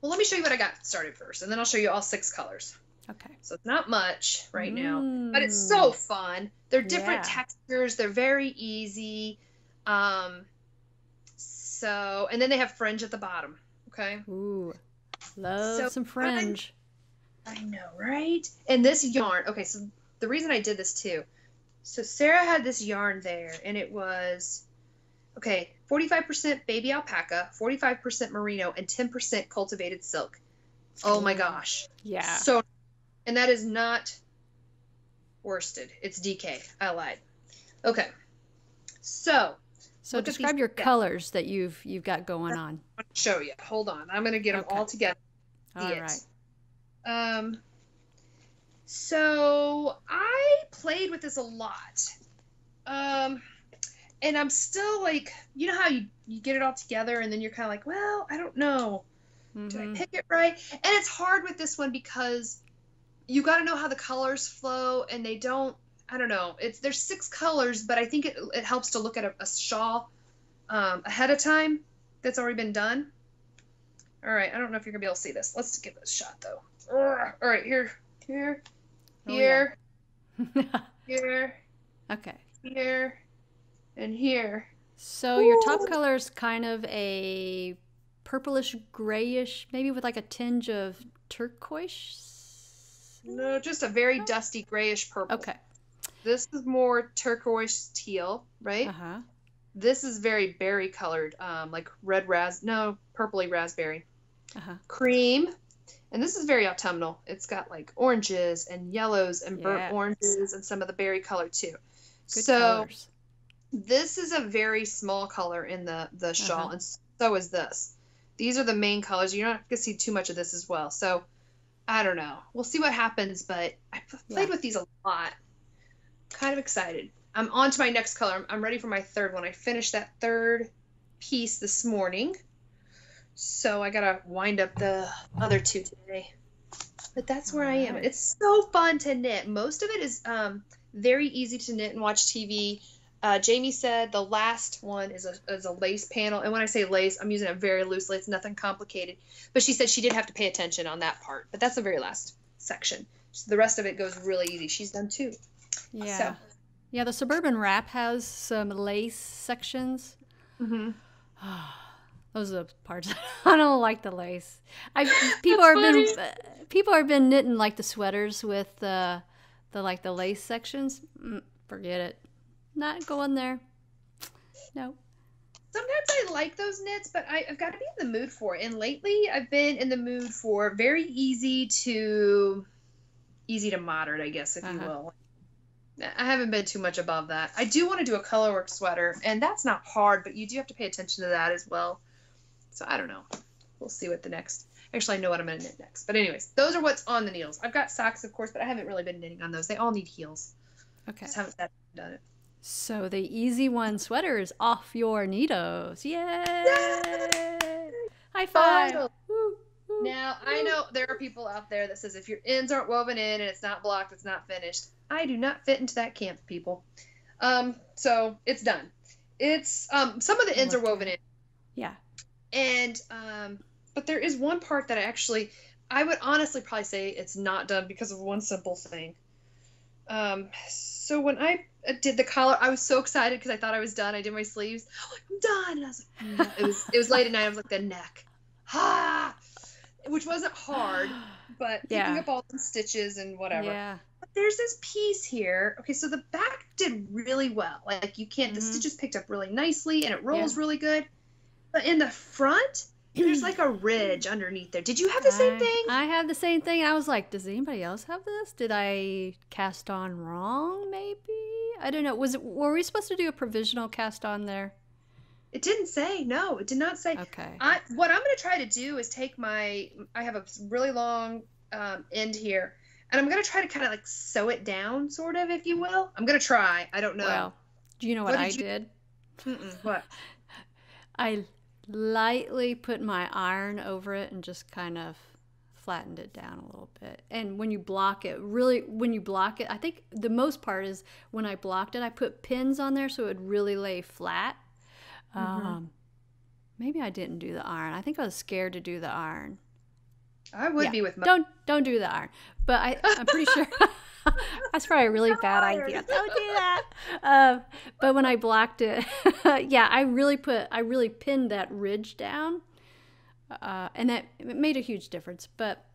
Well, let me show you what I got started first, and then I'll show you all 6 colors. Okay. So it's not much right now, but it's so fun. They're different textures. They're very easy. And then they have fringe at the bottom. Okay. Ooh, love some fringe. I know, right? And this yarn. Okay, so the reason I did this too. So Sarah had this yarn there, and it was 45% baby alpaca, 45% merino, and 10% cultivated silk. Oh my gosh. Yeah. So, and that is not worsted. It's DK. I lied. Okay. So describe your colors that you've got going on. I'll show you. Hold on. I'm going to get them all together. All right. So I played with this a lot. And I'm still like, you know how you get it all together and then you're kind of like, well, I don't know. Did I pick it right? And it's hard with this one because you got to know how the colors flow, and they don't, I don't know. There's 6 colors, but I think it helps to look at a shawl ahead of time that's already been done. All right. I don't know if you're going to be able to see this. Let's give it a shot, though. All right. Here. Here. Okay. Here. And here. So your top color is kind of a purplish grayish, maybe with like a tinge of turquoise. No, just a very dusty grayish purple. Okay. This is more turquoise teal, right? This is very berry colored, like purpley raspberry. Cream. And this is very autumnal. It's got like oranges and yellows and burnt oranges and some of the berry color too. Good colors. This is a very small color in the shawl, and so is this. These are the main colors. You're not going to see too much of this as well. So, I don't know. We'll see what happens, but I played with these a lot. Kind of excited. I'm on to my next color. I'm ready for my third one. I finished that third piece this morning, so I got to wind up the other 2 today. But that's where I am. It's so fun to knit. Most of it is very easy to knit and watch TV. Jamie said the last one is a lace panel. And when I say lace, I'm using it very loosely. It's nothing complicated. But she said she did have to pay attention on that part. But that's the very last section. So the rest of it goes really easy. She's done 2. Yeah. So. Yeah, the Suburban wrap has some lace sections. Mm-hmm. Those are the parts I don't like the lace. People have been knitting like the sweaters with the lace sections. Forget it. Not going there. No. Sometimes I like those knits, but I've got to be in the mood for it. And lately, I've been in the mood for very easy to moderate, I guess, if you will. I haven't been too much above that. I do want to do a colorwork sweater, and that's not hard, but you do have to pay attention to that as well. So I don't know. We'll see what the next. Actually, I know what I'm going to knit next. But anyways, those are what's on the needles. I've got socks, of course, but I haven't really been knitting on those. They all need heels. Okay. Just haven't done it. So the Easy One sweater is off your needles. Yay! Yay! High five! Woo, woo, now, I know there are people out there that says if your ends aren't woven in and it's not blocked, it's not finished. I do not fit into that camp, people. So it's done. It's some of the ends are woven in. Yeah. And but there is one part that I would honestly probably say it's not done because of one simple thing. So when I did the collar, I was so excited because I thought I was done. I did my sleeves. Oh, I'm done. And I was like, no. It was late at night. I was like, the neck. Which wasn't hard, but picking up all the stitches and whatever. Yeah. But there's this piece here. Okay, so the back did really well. Like the stitches picked up really nicely and it rolls really good. But in the front, there's like a ridge underneath there. Did you have the same thing? I have the same thing. I was like, does anybody else have this? Did I cast on wrong, maybe? I don't know. Were we supposed to do a provisional cast on there? It didn't say. No, it did not say. Okay. What I'm going to try to do is take I have a really long end here, and I'm going to try to kind of like sew it down, sort of, if you will. I'm going to try. I don't know. Well, do you know what I did? What? I lightly put my iron over it and just kind of flattened it down a little bit. And when you block it, I think the most part is when I blocked it, I put pins on there so it would really lay flat. Maybe I didn't do the iron. I think I was scared to do the iron. I would be with my... Don't do the iron. But I'm pretty sure that's probably a really bad idea. Don't do that. But when I blocked it, I really pinned that ridge down, and it made a huge difference. But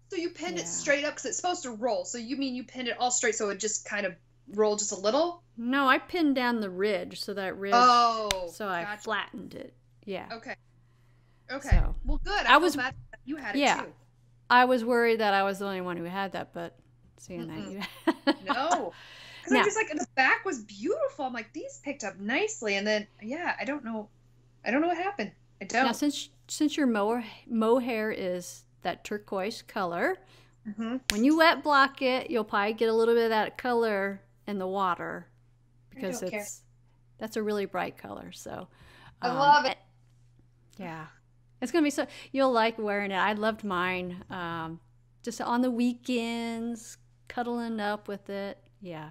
so you pinned it straight up because it's supposed to roll. So you mean you pinned it all straight so it just kind of rolled just a little? No, I pinned down the ridge so that ridge. Oh, so I flattened it. Yeah. Okay. So, well, good. I was glad you had it too. I was worried that I was the only one who had that, but seeing that you no, because I'm just like the back was beautiful. I'm like, these picked up nicely, and then I don't know what happened. I don't. Now since your mohair is that turquoise color, when you wet block it, you'll probably get a little bit of that color in the water because that's a really bright color. So I love it. Yeah. It's going to be you'll like wearing it. I loved mine. Just on the weekends, cuddling up with it. Yeah.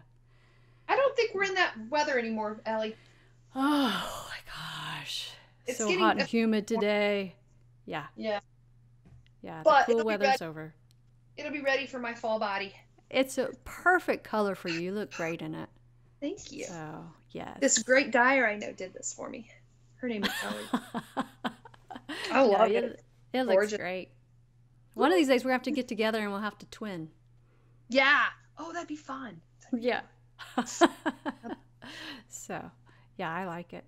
I don't think we're in that weather anymore, Ellie. Oh my gosh. It's so hot and humid today. Yeah. Yeah. Yeah. But the cool weather's over. It'll be ready for my fall body. It's a perfect color for you. You look great in it. Thank you. So, yes. This great dyer I know did this for me. Her name is Ellie. I love it. It looks great. One of these days we're going to have to get together and we'll have to twin. Yeah. Oh, that'd be fun. Yeah. So, yeah, I like it.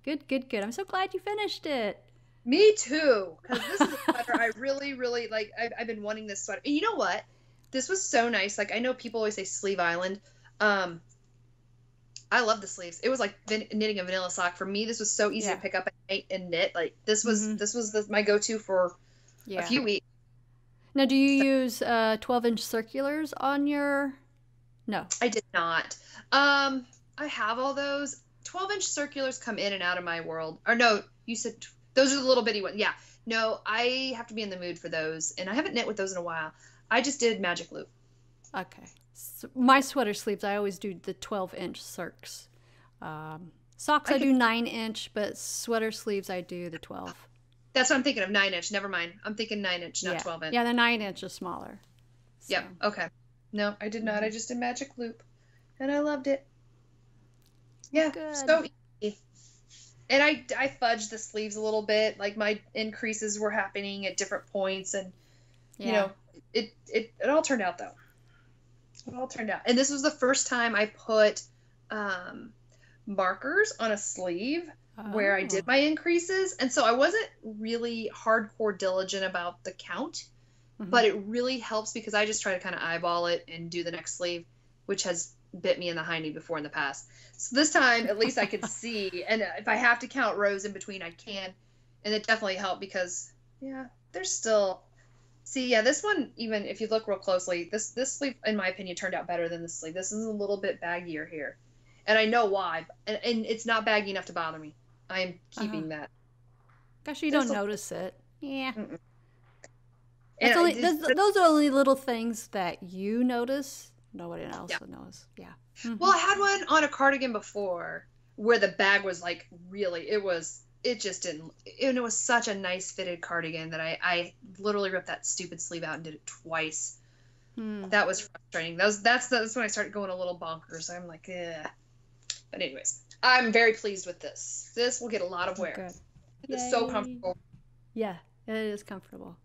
Good. I'm so glad you finished it. Me too. Because this is a sweater I really, really like. I've been wanting this sweater. And you know what? This was so nice. Like, I know people always say Sleeve Island. I love the sleeves. It was like knitting a vanilla sock. For me, this was so easy to pick up at night and knit. Like, this was my go-to for a few weeks. Now, do you use 12-inch circulars on your... No. I did not. I have all those. 12-inch circulars come in and out of my world. Or no, you said those are the little bitty ones. Yeah. No, I have to be in the mood for those. And I haven't knit with those in a while. I just did Magic Loop. Okay. So my sweater sleeves, I always do the 12-inch circs. Socks, I do 9-inch, but sweater sleeves, I do the 12. That's what I'm thinking of, 9-inch. Never mind. I'm thinking 9-inch, not 12-inch. Yeah, the 9-inch is smaller. So. Yep. Okay. No, I did not. I just did magic loop, and I loved it. Yeah, Good. so easy. And I fudged the sleeves a little bit. Like my increases were happening at different points, and you know, it all turned out though. It all turned out. And this was the first time I put markers on a sleeve where I did my increases, and so I wasn't really hardcore diligent about the count. But it really helps because I just try to kind of eyeball it and do the next sleeve, which has bit me in the hiney before in the past. So this time, at least I could see. And if I have to count rows in between, I can. And it definitely helped because, yeah, there's still... See, yeah, this one, even if you look real closely, this sleeve, in my opinion, turned out better than this sleeve. This is a little bit baggier here. And I know why. And it's not baggy enough to bother me. I am keeping that. Gosh, you don't notice it. Yeah. And those are only little things that you notice. Nobody else knows. Yeah. Well, I had one on a cardigan before where the bag was like really, it just didn't, and it was such a nice fitted cardigan that I literally ripped that stupid sleeve out and did it twice. That was frustrating. That's when I started going a little bonkers. I'm like, eh. But anyways, I'm very pleased with this. This will get a lot of wear. It's so comfortable. Yeah, it is comfortable.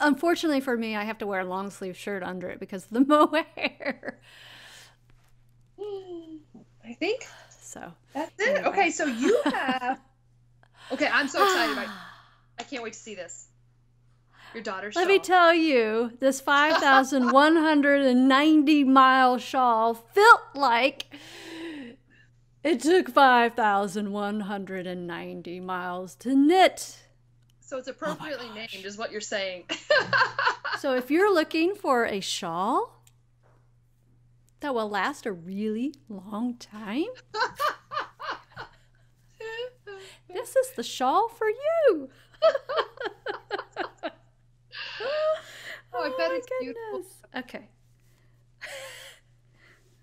Unfortunately for me, I have to wear a long sleeve shirt under it because of the mohair. I think so. That's it. Anyway. Okay, so you have. Okay, I'm so excited about. I can't wait to see this. Your daughter's shawl. Let me tell you, this 5,190-mile shawl felt like it took 5,190 miles to knit. So it's appropriately named, is what you're saying. So if you're looking for a shawl that will last a really long time, this is the shawl for you. I bet it's beautiful. Okay.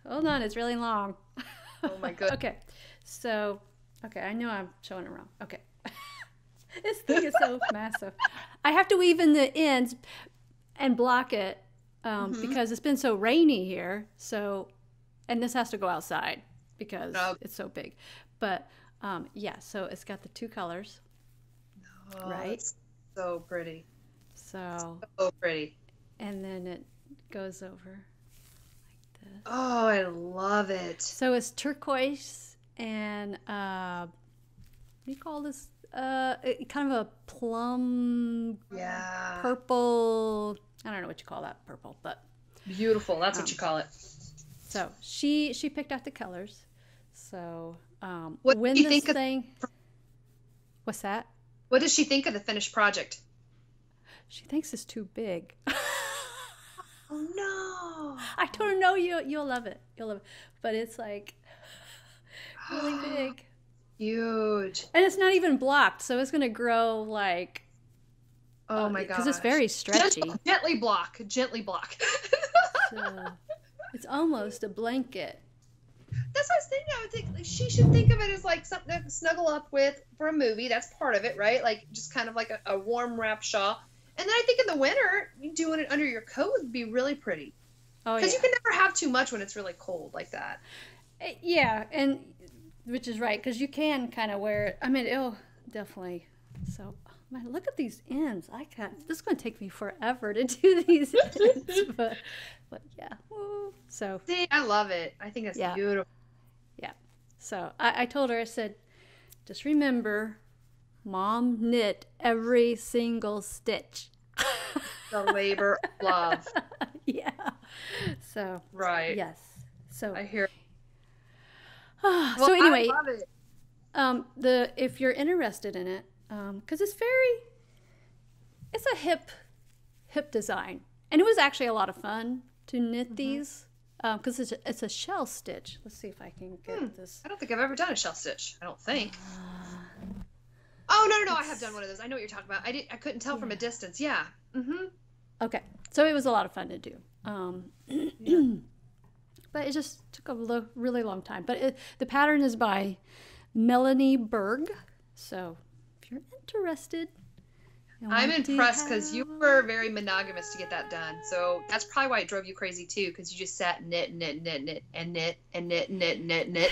Hold on, it's really long. Oh my goodness. Okay, so, I know I'm showing it wrong. Okay. This thing is so massive. I have to weave in the ends and block it because it's been so rainy here. So, and this has to go outside because it's so big. But yeah, so it's got the two colors, right? So pretty. So pretty. And then it goes over like this. Oh, I love it. So it's turquoise and what do you call this? Kind of a plum, purple. I don't know what you call that purple, but beautiful. That's what you call it. So she picked out the colors. So what when do you this think thing, what's that? What does she think of the finished project? She thinks it's too big. Oh no! I told her no, you'll love it. You'll love it, but it's like really big. Huge. And it's not even blocked, so it's going to grow like... Oh my god! Because it's very stretchy. Gently block. So it's almost a blanket. That's what I was thinking. I would think like, she should think of it as like something to snuggle up with for a movie. That's part of it, right? Like just kind of like a warm wrap shawl. And then I think in the winter, doing it under your coat would be really pretty. Oh yeah. Because you can never have too much when it's really cold like that. Yeah, and... Which is right, because you can kind of wear it. I mean, it'll definitely. So, man, look at these ends. This is going to take me forever to do these ends. But yeah. Woo. So. See, I love it. I think it's beautiful. Yeah. So, I told her, I said, just remember, Mom knit every single stitch. The labor of love. Yeah. So. Right. Yes. So. I hear. So anyway, I love it. If you're interested in it, because it's a hip design, and it was actually a lot of fun to knit these, because it's a shell stitch. Let's see if I can get this. I don't think I've ever done a shell stitch. I don't think. Oh no! I have done one of those. I know what you're talking about. I couldn't tell from a distance. Yeah. Okay, so it was a lot of fun to do. But it just took a really long time. But the pattern is by Melanie Berg. So if you're interested, I'm impressed because you were very monogamous to get that done. So that's probably why it drove you crazy too, because you just sat and knit and knit and knit, knit and knit and knit and knit and knit and knit.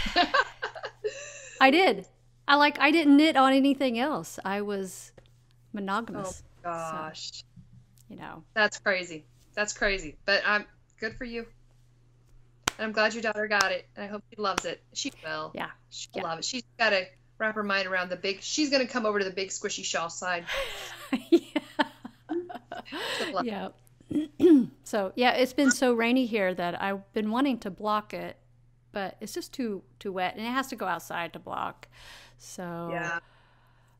I did. I didn't knit on anything else. I was monogamous. Oh gosh. So, you know. That's crazy. That's crazy. But I'm good for you. And I'm glad your daughter got it. And I hope she loves it. She will. Yeah. She'll love it. She's got to wrap her mind around she's going to come over to the big squishy shawl side. Yeah. So, yeah, it's been so rainy here that I've been wanting to block it, but it's just too wet, and it has to go outside to block. So, yeah.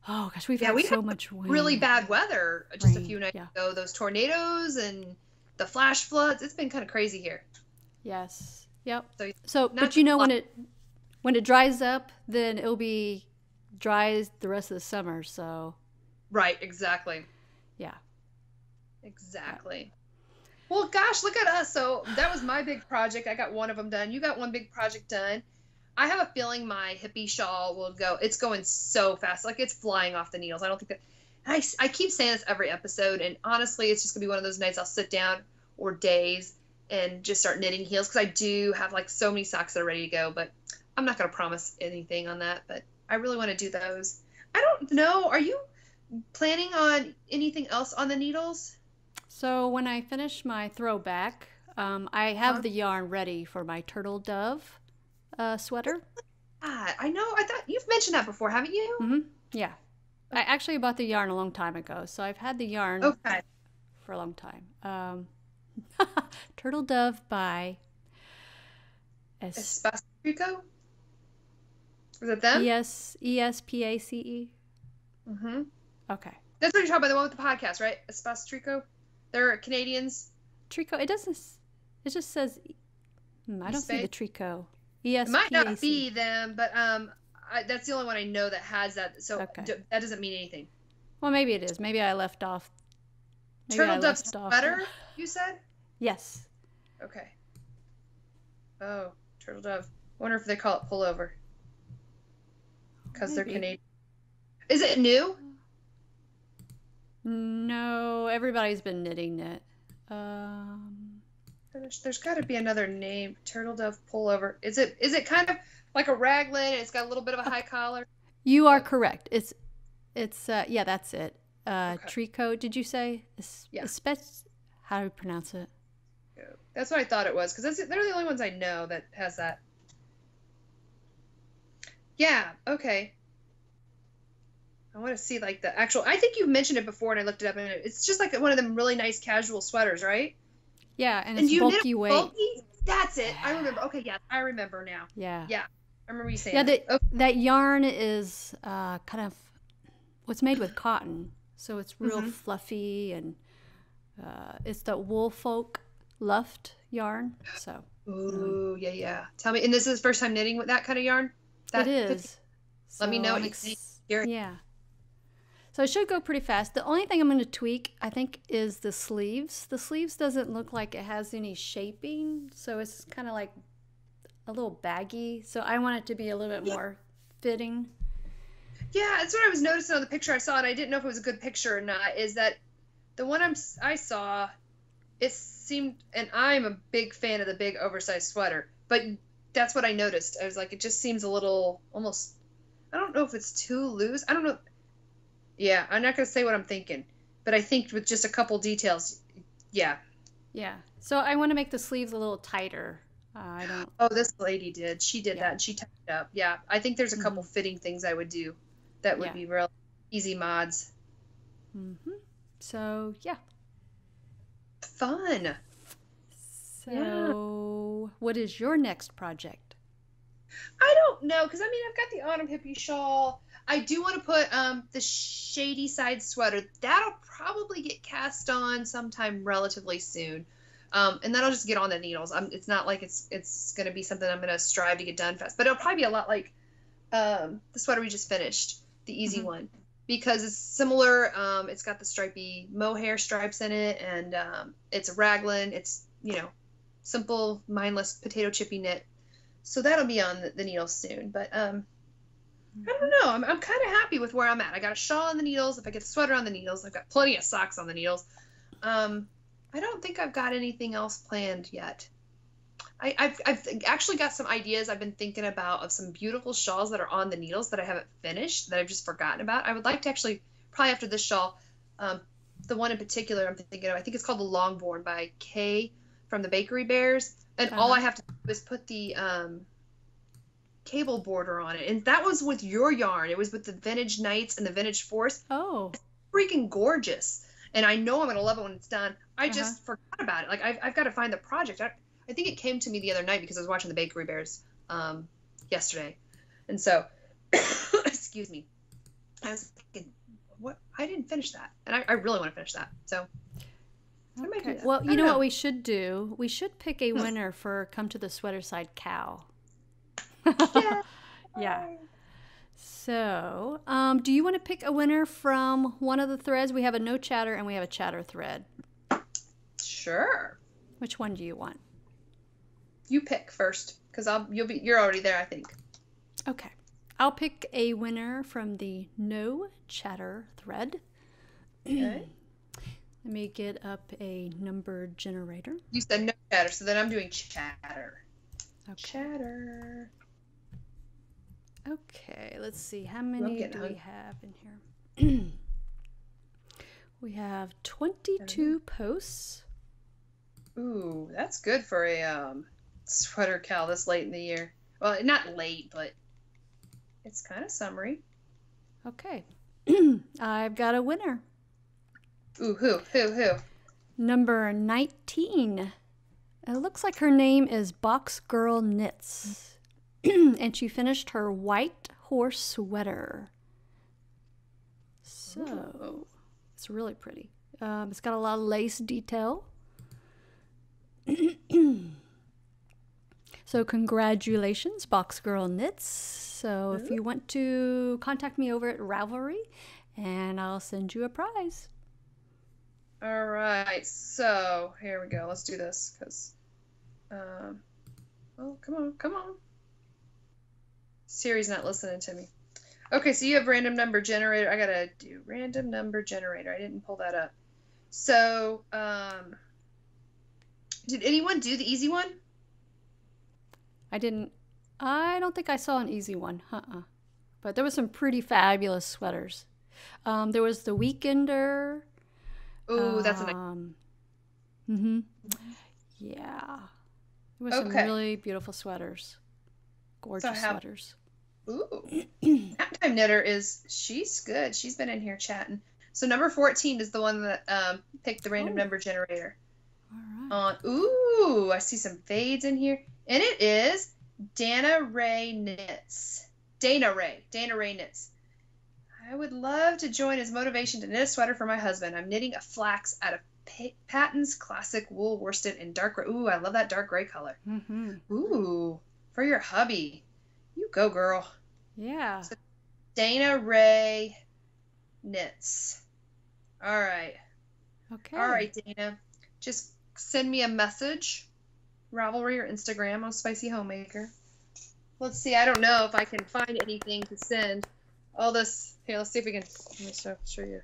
Oh gosh, we've had so much wind. Really bad weather just a few nights ago. Those tornadoes and the flash floods. It's been kind of crazy here. Yes. Yep. So but you know, when it dries up, then it'll be dry the rest of the summer. So. Right. Exactly. Yeah. Exactly. Well, gosh, look at us. So that was my big project. I got one of them done. You got one big project done. I have a feeling my hippie shawl will go. It's going so fast. Like, it's flying off the needles. I don't think that. I keep saying this every episode, and honestly, it's just going to be one of those nights I'll sit down, or days, and just start knitting heels, because I do have, like, so many socks that are ready to go, but I'm not going to promise anything on that, but I really want to do those. I don't know. Are you planning on anything else on the needles? So when I finish my throwback, I have the yarn ready for my turtle dove sweater. I know. I thought you've mentioned that before, haven't you? Mm-hmm. Yeah. I actually bought the yarn a long time ago, so I've had the yarn for a long time. Turtle Dove by Espace? Is it them? Espace. Mm-hmm. Okay. That's what you're talking about, the one with the podcast, right? Espace Tricot? They're Canadians. Tricot. It doesn't. It just says. I don't see the Tricot. It might not be them, but that's the only one I know that has that. So that doesn't mean anything. Well, maybe it is. Maybe I left off. Turtle Dove sweater, you said? Yes. Okay. Oh, Turtle Dove. I wonder if they call it pullover. Because they're Canadian. Is it new? No, everybody's been knitting it. There's got to be another name. Turtle Dove pullover. Is it kind of like a raglan? And it's got a little bit of a high collar. You are correct. It's yeah, that's it. Tricot. Did you say? Espace. How do you pronounce it? That's what I thought it was, because they're the only ones I know that has that. Yeah. Okay. I want to see like the actual. I think you mentioned it before, and I looked it up, and it's just like one of them really nice casual sweaters, right? Yeah, and it's bulky weight. Bulky? That's it. I remember. Okay, yeah, I remember now. Yeah. Yeah, I remember you saying. Yeah, that yarn is kind of what's made with cotton, so it's real fluffy, and it's the Woolfolk Luft yarn. So. Ooh, yeah. Tell me, and this is the first time knitting with that kind of yarn? It is. Let me know what you think. Yeah. So it should go pretty fast. The only thing I'm going to tweak, I think, is the sleeves. The sleeves doesn't look like it has any shaping, so it's kind of like a little baggy. So I want it to be a little bit more fitting. Yeah, that's what I was noticing on the picture I saw, and I didn't know if it was a good picture or not, is that the one I saw, it seemed, and I'm a big fan of the big oversized sweater, but that's what I noticed. I was like, it just seems a little, almost, I don't know if it's too loose. I don't know. Yeah, I'm not going to say what I'm thinking, but I think with just a couple details, yeah. Yeah, so I want to make the sleeves a little tighter. Oh, this lady did. She did that, and she tightened it up. Yeah, I think there's a couple fitting things I would do that would be real easy mods. So, yeah. Fun. So, what is your next project? I don't know, because, I mean, I've got the autumn hippie shawl. I do want to put the shady side sweater. That'll probably get cast on sometime relatively soon. And then I'll just get on the needles. It's not like it's going to be something I'm going to strive to get done fast. But it'll probably be a lot like the sweater we just finished, the easy one. Because it's similar. It's got the stripy mohair stripes in it. And it's a raglan. It's, simple, mindless potato chippy knit. So that'll be on the needles soon. But I don't know. I'm kind of happy with where I'm at. I got a shawl on the needles. If I get the sweater on the needles, I've got plenty of socks on the needles. I don't think I've got anything else planned yet. I've actually got some ideas I've been thinking about of some beautiful shawls that are on the needles that I haven't finished, that I've just forgotten about. I would like to actually, probably after this shawl, the one in particular I'm thinking of, I think it's called the Longborn by Kay from the Bakery Bears. And all I have to do is put the cable border on it. And that was with your yarn. It was with the Vintage Nights and the Vintage Force. Oh. It's freaking gorgeous. And I know I'm going to love it when it's done. I just forgot about it. Like, I've got to find the project. I think it came to me the other night because I was watching the Bakery Bears yesterday. And so, excuse me. I was thinking, what? I didn't finish that. And I really want to finish that. So, I might do that. Well, you know what we should do? We should pick a winner for Come to the Sweater Side Cow. Yeah. So, do you want to pick a winner from one of the threads? We have a no chatter and we have a chatter thread. Sure. Which one do you want? You pick first, because you're already there, I think. Okay. I'll pick a winner from the no chatter thread. Okay. Let me get up a number generator. You said no chatter, so then I'm doing chatter. Okay. Chatter. Okay, let's see. How many do we have in here? We have 22 posts. Ooh, that's good for a sweater cow this late in the year. Well, not late, but it's kind of summery. Okay. I've got a winner. Ooh, who? Number 19. It looks like her name is Box Girl Knits. And she finished her white horse sweater. So, it's really pretty. It's got a lot of lace detail. So, congratulations, Box Girl Knits. So, if you want to contact me over at Ravelry, and I'll send you a prize. All right, so here we go. Let's do this, because, oh, come on. Siri's not listening to me. Okay, so you have random number generator. I gotta do random number generator. I didn't pull that up. So, did anyone do the easy one? I don't think I saw an easy one. But there was some pretty fabulous sweaters. There was the Weekender. Ooh, that's a nice. Mm-hmm. Yeah. There was some really beautiful sweaters. Gorgeous sweaters. Ooh. Naptime Knitter she's good. She's been in here chatting. So number 14 is the one that picked the random number generator. All right. Ooh, I see some fades in here. And it is Dana Ray Knits. Dana Ray Knits. I would love to join as motivation to knit a sweater for my husband. I'm knitting a flax out of Patton's classic wool worsted in dark gray. Ooh, I love that dark gray color. Mm-hmm. Ooh, for your hubby. You go, girl. Yeah. So, Dana Ray Knits. All right. Okay. All right, Dana. Just send me a message, Ravelry or Instagram on Spicy Homemaker. Let's see. I don't know if I can find anything to send. All this. Here, let's see if we can. Let me show you.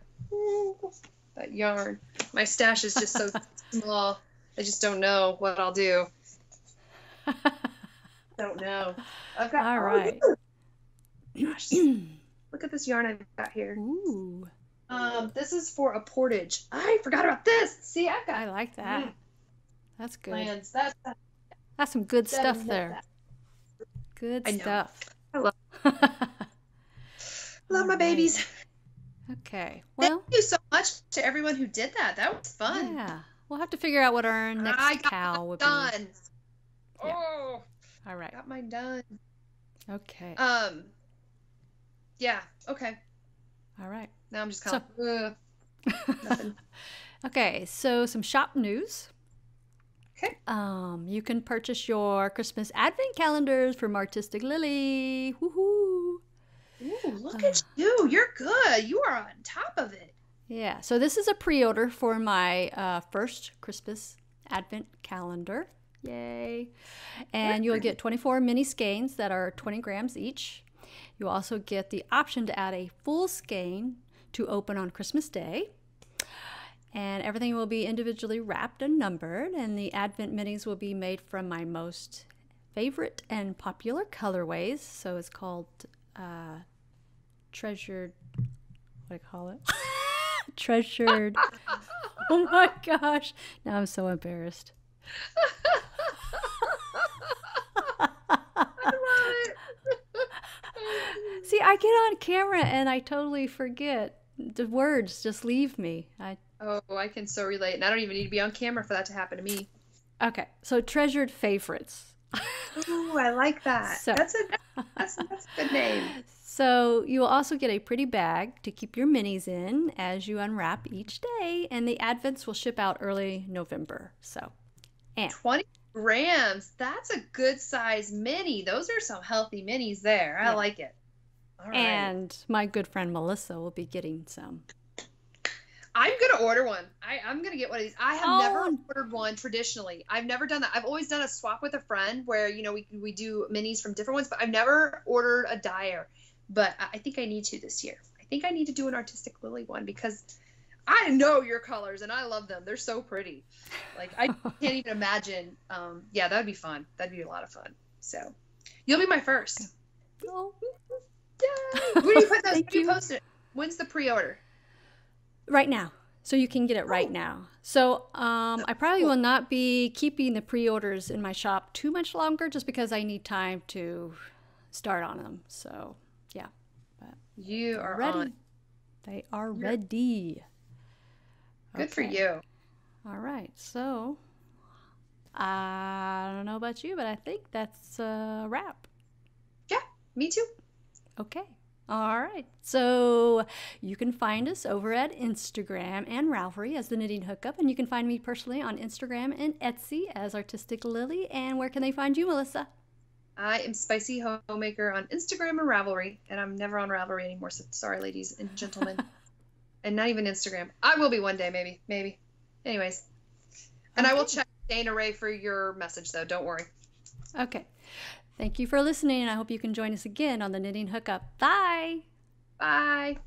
That yarn. My stash is just so small. I just don't know what I'll do. Don't know. I've got. All right. Gosh. Look at this yarn I've got here. Ooh. This is for a portage. I forgot about this. See, I've got. I like that. That's good. Plans. That's some good stuff there. Good stuff. I love my babies. Okay. Well, thank you so much to everyone who did that. That was fun. Yeah. We'll have to figure out what our next cow would be. Done. Yeah. Oh. All right. Got mine done. Okay. Yeah. Okay. All right. Now I'm just kind of nothing. Okay. So some shop news. Okay. You can purchase your Christmas advent calendars from Artistic Lilly. Woohoo! Ooh, look at you. You're good. You are on top of it. Yeah. So this is a pre-order for my first Christmas advent calendar. Yay. And you'll get 24 mini skeins that are 20 grams each. You also get the option to add a full skein to open on Christmas Day. And everything will be individually wrapped and numbered, and the Advent minis will be made from my most favorite and popular colorways. So it's called treasured, what do I call it? Treasured. Oh my gosh. Now I'm so embarrassed. See, I get on camera and I totally forget. The words just leave me. Oh, I can so relate. And I don't even need to be on camera for that to happen to me. Okay, so treasured favorites. Ooh, I like that. So, that's a good name. So you will also get a pretty bag to keep your minis in as you unwrap each day, and the Advents will ship out early November. So, and 20 grams. That's a good size mini. Those are some healthy minis there. I like it. All right. And my good friend Melissa will be getting some. I'm going to order one. I'm going to get one of these. I have never ordered one traditionally. I've never done that. I've always done a swap with a friend where, you know, we do minis from different ones, but I've never ordered a dyer. But I think I need to this year. I think I need to do an Artistic Lilly one because I know your colors and I love them. They're so pretty. Like, I can't even imagine. Yeah, that would be fun. That'd be a lot of fun. So you'll be my first. Oh. Yay! Where do you put those? Where do you post it? When's the pre-order? Right now. So you can get it right now. So I probably will not be keeping the pre-orders in my shop too much longer just because I need time to start on them. So, yeah. But you are ready. On. They are ready. Good for you. All right. So I don't know about you, but I think that's a wrap. Yeah, me too. Okay. All right. So you can find us over at Instagram and Ravelry as The Knitting Hookup, and you can find me personally on Instagram and Etsy as Artistic Lilly. And where can they find you, Melissa? I am Spicy Homemaker on Instagram and Ravelry, and I'm never on Ravelry anymore, so sorry, ladies and gentlemen. And not even Instagram. I will be one day, maybe. Anyways. And I will check Dana Ray for your message, though. Don't worry. Okay. Thank you for listening, and I hope you can join us again on The Knitting Hookup. Bye! Bye!